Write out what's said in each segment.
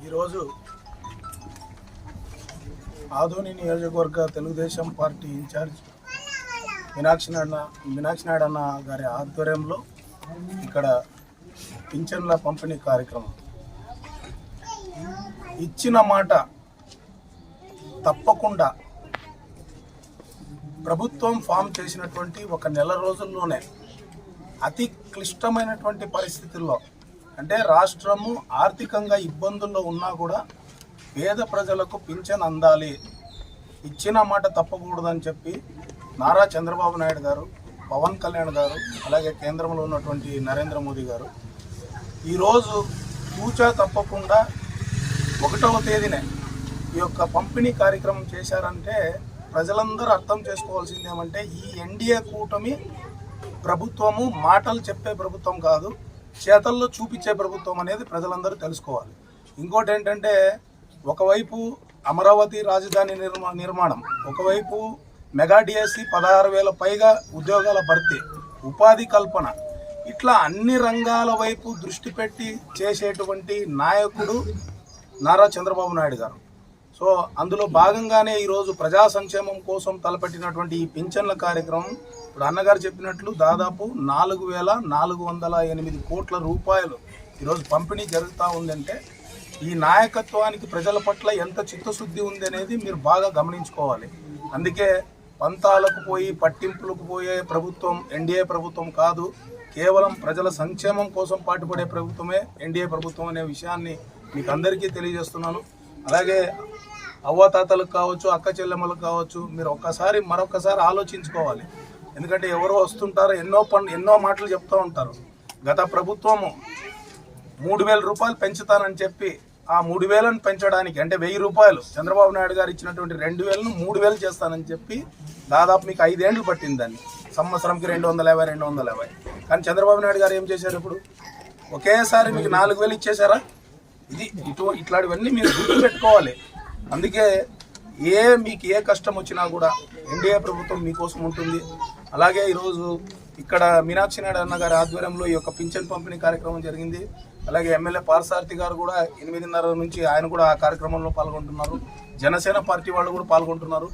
ఈరోజు ఆదోని నియోజకవర్గ Telugu Desam party incharge Meenakshi Naidu అన్న గారి ఆధ్వర్యంలో ఇక్కడ పింఛన్ల పంపిణీ కార్యక్రమం. ఇచ్చిన మాట తప్పకుండా ప్రభుత్వం ఫామ్ చేసినటువంటి ఒక నెల రోజుల్లోనే అతి క్లిష్టమైనటువంటి పరిస్థితుల్లో, అంటే రాష్ట్రము ఆర్థికంగా ఇబ్బందుల్లో ఉన్నా కూడా పేద ప్రజలకు పింఛన్ అందాలి, ఇచ్చిన మాట తప్పకూడదని చెప్పి నారా చంద్రబాబు నాయుడు గారు, పవన్ కళ్యాణ్ గారు, అలాగే కేంద్రంలో ఉన్నటువంటి నరేంద్ర మోదీ గారు ఈరోజు తూచా తప్పకుండా 1వ తేదీనే ఈ యొక్క పంపిణీ కార్యక్రమం చేశారంటే ప్రజలందరూ అర్థం చేసుకోవాల్సింది ఏమంటే ఈ ఎన్డీఏ కూటమి ప్రభుత్వము మాటలు చెప్పే ప్రభుత్వం కాదు, చేతల్లో చూపించే ప్రభుత్వం అనేది ప్రజలందరూ తెలుసుకోవాలి. ఇంకోటి ఏంటంటే ఒకవైపు అమరావతి రాజధాని నిర్మాణం, ఒకవైపు మెగా డిఎస్సి 16,000 పైగా ఉద్యోగాల భర్తీ, ఉపాధి కల్పన, ఇట్లా అన్ని రంగాల వైపు దృష్టి పెట్టి చేసేటువంటి నాయకుడు నారా చంద్రబాబు నాయుడు గారు. సో అందులో భాగంగానే ఈరోజు ప్రజా సంక్షేమం కోసం తలపెట్టినటువంటి ఈ పింఛన్ల కార్యక్రమం ఇప్పుడు అన్నగారు చెప్పినట్లు దాదాపు 4,408 కోట్ల రూపాయలు ఈరోజు పంపిణీ జరుగుతూ ఉందంటే ఈ నాయకత్వానికి ప్రజల పట్ల ఎంత చిత్తశుద్ధి ఉంది అనేది మీరు బాగా గమనించుకోవాలి. అందుకే పంతాలకు పోయి పట్టింపులకు పోయే ప్రభుత్వం ఎన్డీఏ ప్రభుత్వం కాదు, కేవలం ప్రజల సంక్షేమం కోసం పాటుపడే ప్రభుత్వమే ఎన్డీఏ ప్రభుత్వం అనే విషయాన్ని మీకు అందరికీ తెలియజేస్తున్నాను. అలాగే అవ్వాతాతలకు కావచ్చు, అక్క చెల్లెమ్మలకు కావచ్చు, మీరు మరొకసారి ఆలోచించుకోవాలి. ఎందుకంటే ఎవరో వస్తుంటారు, ఎన్నో మాటలు చెప్తూ ఉంటారు. గత ప్రభుత్వము 3,000 రూపాయలు పెంచుతానని చెప్పి ఆ 3,000ను పెంచడానికి, అంటే 1,000 రూపాయలు చంద్రబాబు నాయుడు గారు ఇచ్చినటువంటి 2,000ను 3,000 చేస్తానని చెప్పి దాదాపు మీకు 5 ఏళ్ళు పట్టింది. దాన్ని సంవత్సరంకి 250. కానీ చంద్రబాబు నాయుడు గారు ఏం చేశారు? ఇప్పుడు ఒకేసారి మీకు 4,000 ఇచ్చేశారా? ఇట్లాంటివన్నీ మీరు గుర్తు పెట్టుకోవాలి. అందుకే మీకు ఏ కష్టం వచ్చినా కూడా ఎన్డీఏ ప్రభుత్వం మీకోసం ఉంటుంది. అలాగే ఈరోజు ఇక్కడ మీనాక్షి నాయుడు అన్న గారి ఆధ్వర్యంలో ఈ యొక్క పింఛన్ పంపిణీ కార్యక్రమం జరిగింది. అలాగే ఎమ్మెల్యే పార్సారథి గారు కూడా 8:30 నుంచి ఆయన కూడా ఆ కార్యక్రమంలో పాల్గొంటున్నారు. జనసేన పార్టీ వాళ్ళు కూడా పాల్గొంటున్నారు.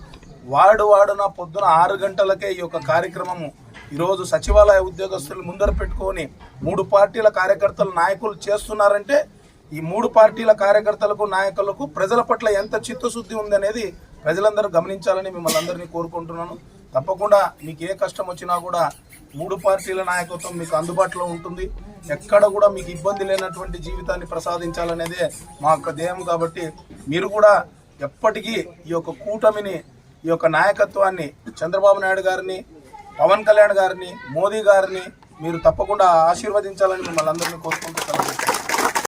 వాడున పొద్దున 6 గంటలకే ఈ యొక్క కార్యక్రమము ఈరోజు సచివాలయ ఉద్యోగస్తులు ముందర పెట్టుకొని 3 పార్టీల కార్యకర్తలు నాయకులు చేస్తున్నారంటే ఈ 3 పార్టీల కార్యకర్తలకు నాయకులకు ప్రజల పట్ల ఎంత చిత్తశుద్ధి ఉందనేది ప్రజలందరూ గమనించాలని మిమ్మల్ని అందరినీ కోరుకుంటున్నాను. తప్పకుండా మీకు ఏ కష్టం వచ్చినా కూడా 3 పార్టీల నాయకత్వం మీకు అందుబాటులో ఉంటుంది. ఎక్కడ కూడా మీకు ఇబ్బంది లేనటువంటి జీవితాన్ని ప్రసాదించాలనేదే మా యొక్క ధ్యేయం. కాబట్టి మీరు కూడా ఎప్పటికీ ఈ యొక్క కూటమిని, ఈ యొక్క నాయకత్వాన్ని, చంద్రబాబు నాయుడు గారిని, పవన్ కళ్యాణ్ గారిని, మోదీ గారిని మీరు తప్పకుండా ఆశీర్వదించాలని మిమ్మల్ని అందరినీ కోరుకుంటూ